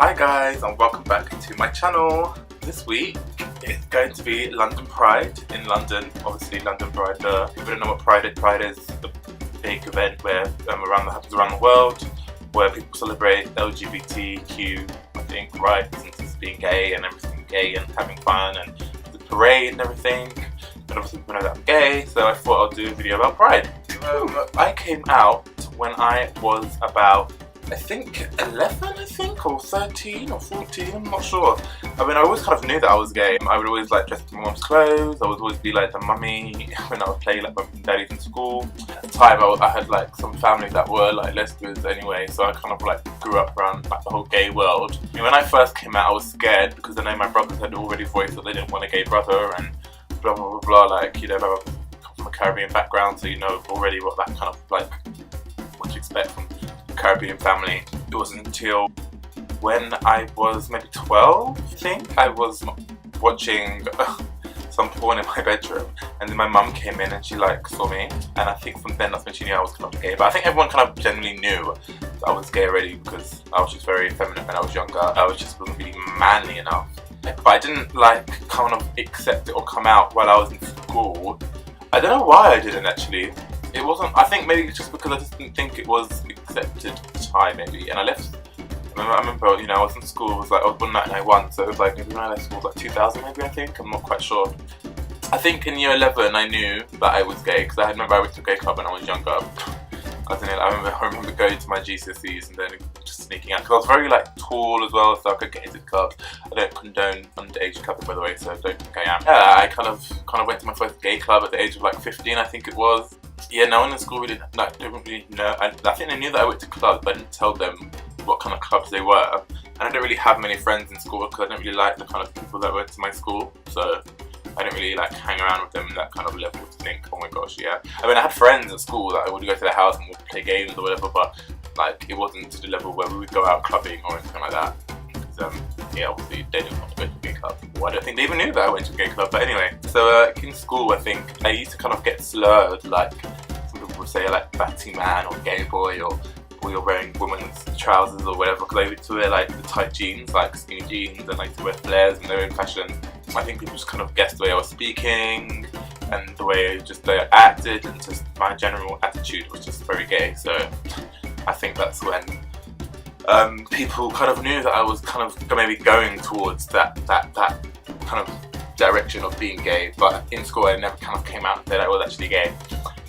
Hi guys, and welcome back to my channel. This week it's going to be London Pride in London. Obviously London Pride, people don't know what Pride is a big event where happens around the world, where people celebrate LGBTQ, I think, rights and just being gay and everything gay and having fun and the parade and everything. And obviously people know that I'm gay, so I thought I'll do a video about Pride. I came out when I was about, I think 11, or 13 or 14, I'm not sure. I mean, I always kind of knew that I was gay. I would always like dress in my mom's clothes. I would always be like the mummy when I would play like my daddies in school. At the time, I had like some family that were like lesbians anyway, so I kind of like grew up around like the whole gay world. I mean, when I first came out, I was scared because I know my brothers had already voiced that they didn't want a gay brother and blah blah blah blah. Like, you know, I come from a Caribbean background, so you know already what that kind of like what to expect from a Caribbean family. It wasn't until when I was maybe 12, I think, I was watching some porn in my bedroom, and then my mum came in and she like saw me, and I think from then that's when she knew I was kind of gay. But I think everyone kind of generally knew that I was gay already because I was just very feminine when I was younger. I wasn't really manly enough. But I didn't like kind of accept it or come out while I was in school. I don't know why I didn't actually. It wasn't, I think maybe it's just because I just didn't think it was accepted at the time maybe, and I left. I remember, you know, I was in school, I was born in 1991, so it was like, maybe when I left school, it was like 2000 maybe, I think, I'm not quite sure. I think in year 11 I knew that I was gay, because I remember I went to a gay club when I was younger. I remember going to my GCSEs and then just sneaking out, because I was very like tall as well, so I could get into clubs. I don't condone underage clubbing, by the way, so I don't think I am. Yeah, I kind of went to my first gay club at the age of like 15, I think it was. Yeah, no one in school really, like, didn't really know. I think they knew that I went to clubs, but I didn't tell them what kind of clubs they were. And I didn't really have many friends in school because I didn't really like the kind of people that went to my school. So I didn't really like hang around with them in that kind of level to think, oh my gosh, yeah. I mean, I had friends at school that I would go to their house and we'd play games or whatever, but like it wasn't to the level where we would go out clubbing or anything like that. Because, yeah, obviously they didn't want to go to a gay club. Well, I don't think they even knew that I went to a gay club, but anyway. So in school, I think I used to kind of get slurred, like some people would say like batty man or gay boy, or you're wearing women's trousers or whatever, because I used to wear like the tight jeans, like skinny jeans, and I used to wear flares in their own fashion. I think people just kind of guessed the way I was speaking and the way I acted, and just my general attitude was just very gay. So I think that's when people kind of knew that I was kind of maybe going towards that kind of direction of being gay. But in school I never kind of came out and said I was actually gay.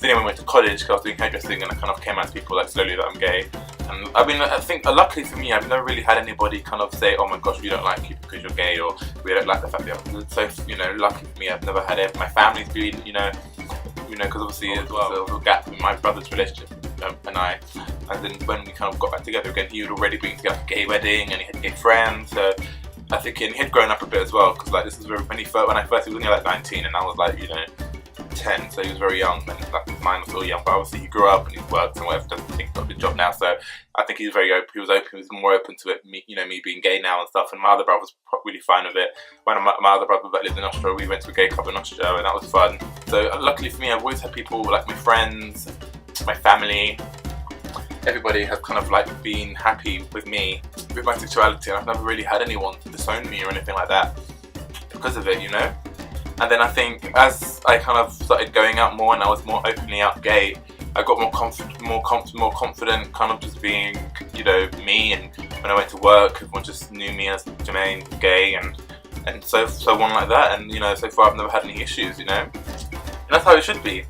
Then when I went to college, because I was doing hairdressing, and I kind of came out to people like slowly that I'm gay. And I mean, I think luckily for me, I've never really had anybody kind of say, oh my gosh, we don't like you because you're gay, or we don't like the fact that you're. So, you know, lucky for me, I've never had it. My family's been, you know, because obviously as well, there was a gap in my brother's relationship and I. And then when we kind of got back together again, he had already been to a gay wedding and he had gay friends. So I think he had grown up a bit as well, because like this was when I first he was only like 19 and I was like, you know, 10, so he was very young, and like mine was still young, but obviously he grew up and he's worked and whatever, doesn't think he's got a good job now, so I think he's very open, he was more open to it, me being gay now and stuff. And my other brother was really fine with it. One of my other brothers that lived in Austria, we went to a gay club in Austria and that was fun. So luckily for me, I've always had people like my friends, my family, everybody has kind of like been happy with me, with my sexuality, and I've never really had anyone disown me or anything like that because of it, you know. And then I think as I kind of started going out more and I was more openly out gay, I got more confident kind of just being, you know, me. And when I went to work, everyone just knew me as Jai-maine, gay, and so on like that. And you know, so far I've never had any issues, you know. And that's how it should be.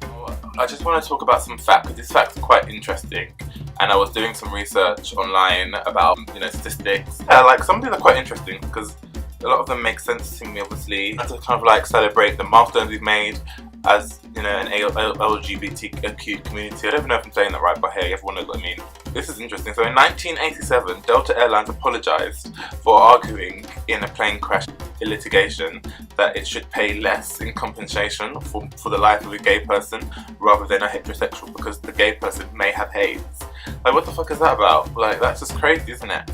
I just want to talk about some facts, because these facts are quite interesting. And I was doing some research online about, you know, statistics. Like some of these are quite interesting because a lot of them make sense to me, obviously, to kind of like celebrate the milestones we've made as, you know, an LGBTQ community. I don't even know if I'm saying that right, but hey, everyone knows what I mean. This is interesting. So in 1987, Delta Airlines apologised for arguing in a plane crash litigation that it should pay less in compensation for the life of a gay person rather than a heterosexual, because the gay person may have AIDS. Like, what the fuck is that about? Like, that's just crazy, isn't it?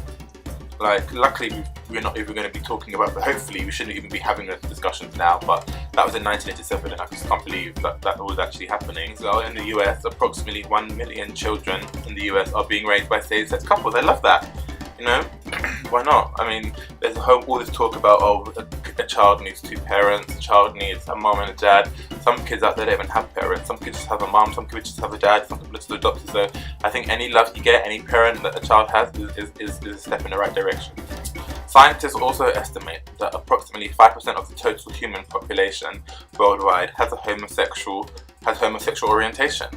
Like, luckily we're not even going to be talking about, but hopefully we shouldn't even be having those discussions now, but that was in 1987 and I just can't believe that was actually happening. So in the US, approximately 1 million children in the US are being raised by same-sex couples. I love that, you know. Why not? I mean, there's all this talk about, oh, a child needs two parents, a child needs a mum and a dad. Some kids out there don't even have parents. Some kids just have a mum, some kids just have a dad, some people are just adopted. So I think any love you get, any parent that a child has is a step in the right direction. Scientists also estimate that approximately 5% of the total human population worldwide has homosexual orientation,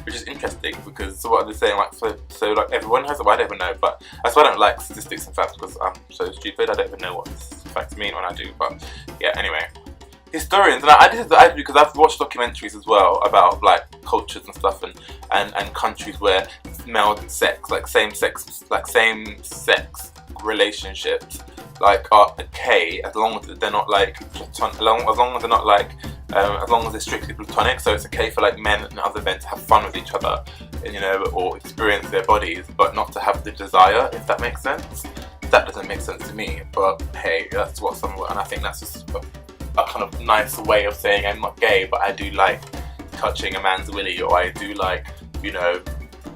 which is interesting because what are they saying? Like, so like everyone has it. Well, I don't even know, but that's why I don't like statistics and facts, because I'm so stupid. I don't even know what facts mean when I do. But yeah, anyway. Historians, and I do because I've watched documentaries as well about like cultures and stuff, and countries where male sex, like same sex relationships, like are okay as long as they're not like as long as they're not like as long as they're strictly platonic. So it's okay for like men and other men to have fun with each other, you know, or experience their bodies, but not to have the desire. If that makes sense. That doesn't make sense to me, but hey, that's what some, and I think that's just a kind of nice way of saying I'm not gay, but I do like touching a man's willy, or I do like, you know,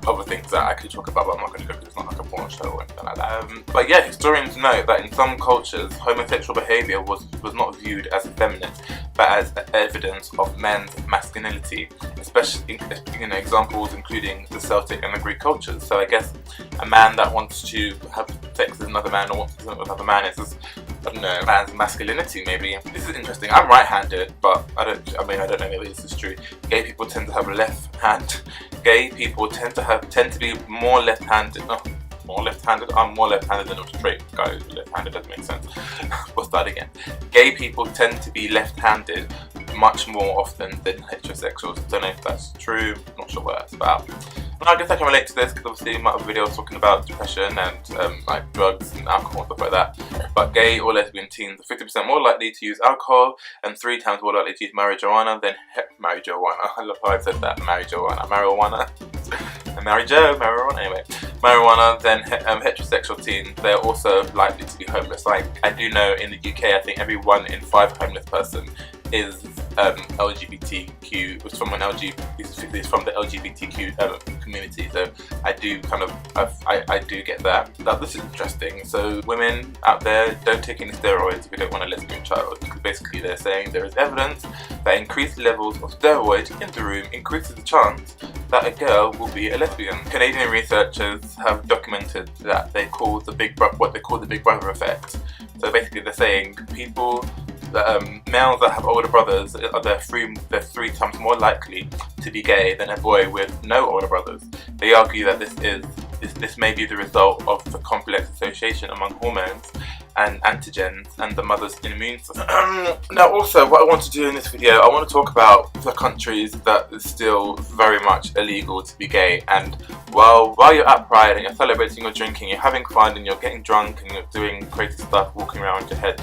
other things that I could talk about, but I'm not going to go because it's not like a porn show or anything like that. But yeah, historians note that in some cultures, homosexual behaviour was not viewed as effeminate, but as evidence of men's masculinity, especially, you know, examples including the Celtic and the Greek cultures. So I guess a man that wants to have sex with another man or wants to have with another man is just, I don't know, man's masculinity maybe. This is interesting. I'm right-handed, but I don't know, maybe this is true. Gay people tend to have a left hand. Gay people tend to be more left-handed. No, more left-handed. I'm more left-handed than a straight guy who's left-handed. Doesn't make sense. We'll start again. Gay people tend to be left-handed much more often than heterosexuals. Don't know if that's true. Not sure what that's about. And I guess I can relate to this because obviously my other videos talking about depression and like drugs and alcohol and stuff like that. But gay or lesbian teens are 50% more likely to use alcohol and 3 times more likely to use marijuana than marijuana. I love how I said that. Marijuana. Mary Jo, marijuana. Anyway, marijuana than heterosexual teens. They're also likely to be homeless. Like I do know in the UK, I think every 1 in 5 homeless person is LGBTQ, was from is from the LGBTQ community. So I do kind of I do get that. Now this is interesting. So women out there, don't take any steroids if you don't want a lesbian child, because basically they're saying there is evidence that increased levels of steroid in the room increases the chance that a girl will be a lesbian. Canadian researchers have documented that they call what they call the Big Brother effect. So basically they're saying people males that have older brothers they're 3 times more likely to be gay than a boy with no older brothers. They argue that this may be the result of the complex association among hormones and antigens and the mother's immune system. Now also, what I want to do in this video, I want to talk about the countries that is still very much illegal to be gay, and while you're at Pride and you're celebrating, you're drinking, you're having fun and you're getting drunk and you're doing crazy stuff, walking around your head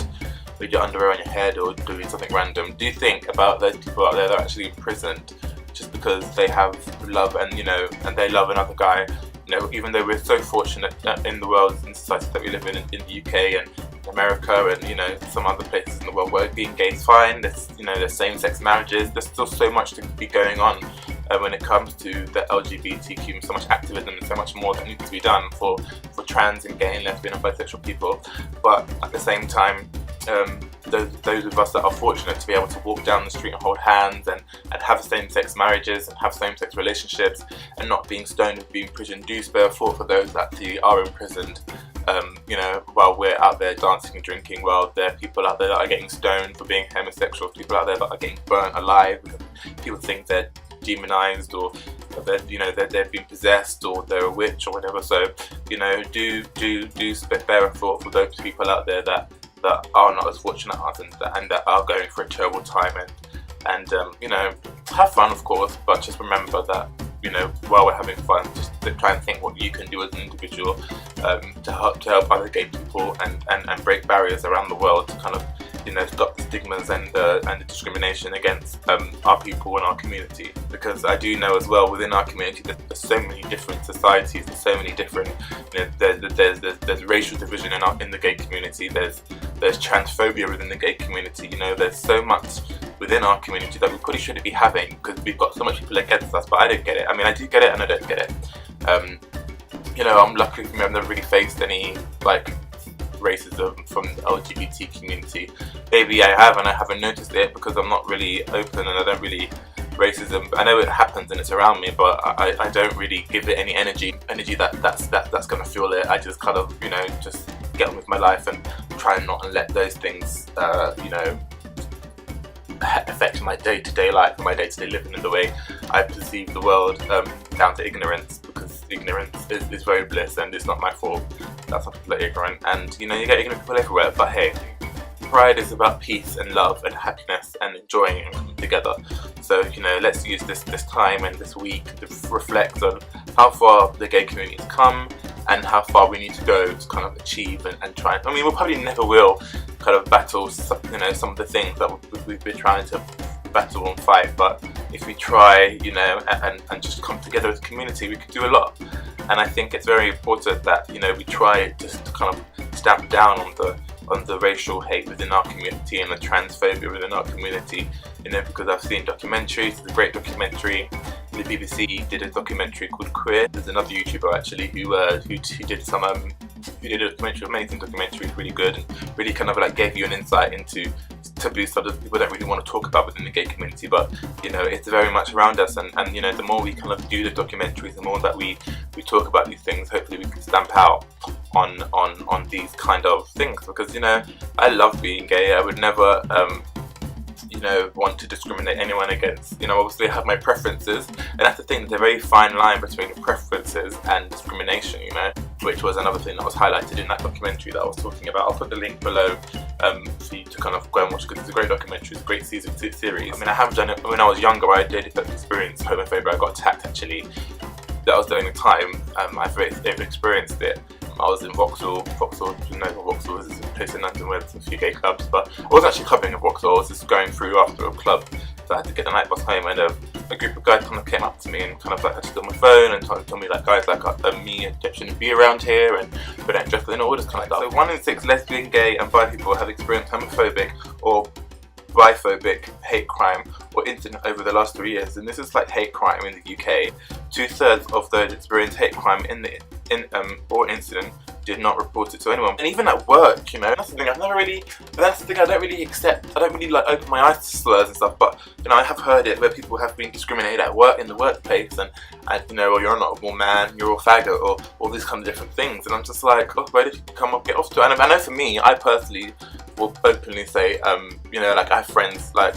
with your underwear on your head or doing something random, do you think about those people out there that are actually imprisoned just because they have love and, you know, and they love another guy? You know, even though we're so fortunate in the world and society that we live in the UK and America and, you know, some other places in the world where being gay is fine, there's, you know, there's same-sex marriages, there's still so much to be going on when it comes to the LGBTQ, so much activism and so much more that needs to be done for trans and gay and lesbian and bisexual people. But at the same time, those of us that are fortunate to be able to walk down the street and hold hands and have same-sex marriages and have same-sex relationships and not being stoned and being imprisoned, do spare a thought for those that actually are imprisoned, you know, while we're out there dancing and drinking, while there are people out there that are getting stoned for being homosexual, people out there that are getting burnt alive because people think they're demonized or that, you know, that they've been possessed or they're a witch or whatever. So, you know, do spare a thought for those people out there that are not as fortunate as us and that are going for a terrible time, and you know, have fun of course, but just remember that, you know, while we're having fun, just to try and think what you can do as an individual to help other gay people and break barriers around the world to kind of, you know, stop the stigmas and the discrimination against our people and our community. Because I do know as well, within our community there's so many different societies, there's so many different, you know, there's racial division in the gay community, there's transphobia within the gay community, you know, there's so much within our community that we probably shouldn't be having because we've got so much people against us. But I don't get it. I mean, I do get it and I don't get it. You know, I'm lucky for me, I've never really faced any like racism from the LGBT community. Maybe I have and I haven't noticed it because I'm not really open and I don't really racism. I know it happens and it's around me, but I don't really give it any energy that's gonna fuel it. I just kind of, you know, just get on with my life and try not and let those things you know, affect my day-to-day life and my day-to-day living in the way I perceive the world, down to ignorance, because ignorance is very bliss and it's not my fault that some people are ignorant, and you know, you get ignorant people everywhere. But hey, Pride is about peace and love and happiness and enjoying and coming together. So, you know, let's use this time and this week to reflect on how far the gay community has come and how far we need to go to kind of achieve and try. I mean, we probably never will kind of battle, you know, some of the things that we've been trying to battle and fight, but if we try, you know, and just come together as a community, we could do a lot. And I think it's very important that, you know, we try just to kind of stamp down on the racial hate within our community and the transphobia within our community, you know, because I've seen documentaries. There's a great documentary. The BBC did a documentary called Queer. There's another YouTuber actually who did some who did a documentary, amazing documentary, really good, and really kind of like gave you an insight into taboo subjects people don't really want to talk about within the gay community, but you know, it's very much around us, and you know, the more we kind of do the documentaries, the more that we talk about these things, hopefully we can stamp out on these kind of things, because you know, I love being gay. I would never you know, want to discriminate anyone against, you know, obviously I have my preferences, and that's the thing, there's a very fine line between preferences and discrimination, you know, which was another thing that was highlighted in that documentary that I was talking about. I'll put the link below for you to kind of go and watch, because it's a great documentary, it's a great series. I mean, I have done it when I was younger. I did experience homophobia. I got attacked actually. That was the only time I've ever experienced it. I was in Vauxhall, you know, Vauxhall is a place in London where there's a few gay clubs, but I wasn't actually clubbing in Vauxhall. I was just going through after a club, so I had to get the night bus home, and a group of guys kind of came up to me and kind of like had to steal my phone and told me like, guys, like me and Jeff shouldn't be around here, and we don't dress, you know, all this kind of stuff. So 1 in 6 lesbian, gay and bi people have experienced homophobic or biphobic hate crime or incident over the last 3 years, and this is like hate crime in the UK. 2/3 of those experienced hate crime or incident did not report it to anyone. And even at work, you know, that's the thing I don't really accept. I don't really like open my eyes to slurs and stuff, but you know, I have heard it where people have been discriminated at work, in the workplace, and you know, or you're not a more man, you're a faggot, or all these kind of different things, and I'm just like, oh, where did you come up, get off to? And I know for me, I personally will openly say, you know, like I have friends, like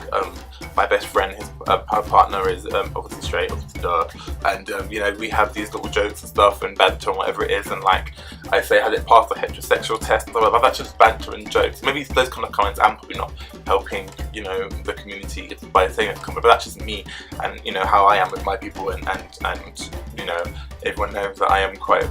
my best friend, her partner is obviously straight, obviously dark, and you know, we have these little jokes and stuff and banter and whatever it is, and like I say, has it passed the heterosexual test? But that's just banter and jokes. Maybe those kind of comments, I'm probably not helping, you know, the community by saying it, but that's just me, and you know, how I am with my people, and you know, everyone knows that I am quite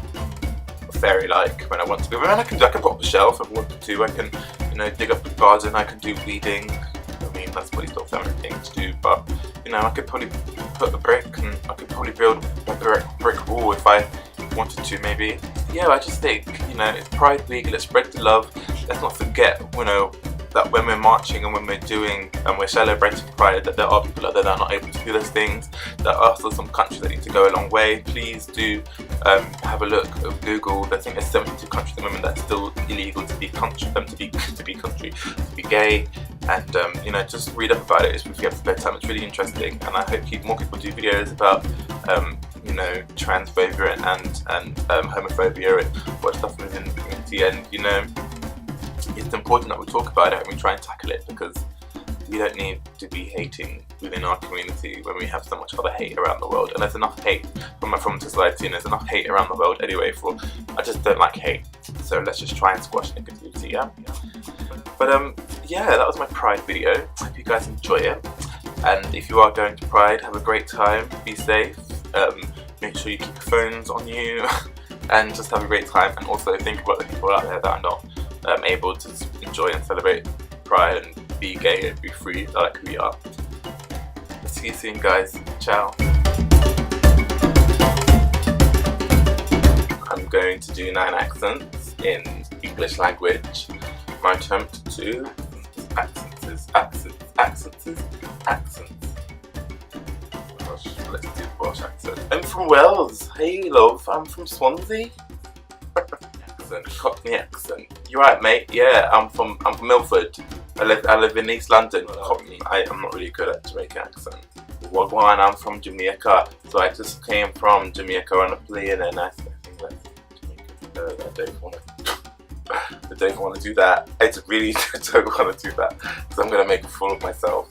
fairy-like when I want to be. And I can put up a shelf if I wanted to. I can, you know, dig up the garden. I can do weeding. I mean, that's probably still feminine thing to do, but you know, I could probably put a brick, and I could probably build a brick wall if I wanted to, maybe. Yeah, I just think, you know, it's Pride Week. Let's spread the love. Let's not forget, you know, that when we're marching and when we're doing and we're celebrating Pride, that there are people out there that are not able to do those things. There are still some countries that need to go a long way. Please do have a look at Google. I think there's 72 countries at the moment that's still illegal to be gay, and you know, just read up about it if you have spare time. It's really interesting, and I hope more people do videos about you know, transphobia and homophobia and what stuff within the community, and you know, it's important that we talk about it and we try and tackle it, because we don't need to be hating within our community when we have so much other hate around the world. And there's enough hate from society, and there's enough hate around the world anyway. I just don't like hate, so let's just try and squash negativity. Yeah. But yeah, that was my Pride video. Hope you guys enjoy it, and if you are going to Pride, have a great time, be safe, make sure you keep your phones on you, and just have a great time. And also think about the people out there that are not able to enjoy and celebrate Pride and be gay and be free like we are. See you soon, guys. Ciao. I'm going to do 9 accents in English language. My attempt to accents. Gosh, let's do Welsh accent. I'm from Wales. Hey love, I'm from Swansea. accent, Cockney accent. You right, mate? Yeah, I'm from Milford. I live in East London. Cockney. I'm not really good at Jamaican accent. Wagwan, I'm from Jamaica, so I just came from Jamaica on a plane, and I think that's Jamaica. I don't want to do that. I really don't want to do that because I'm gonna make a fool of myself.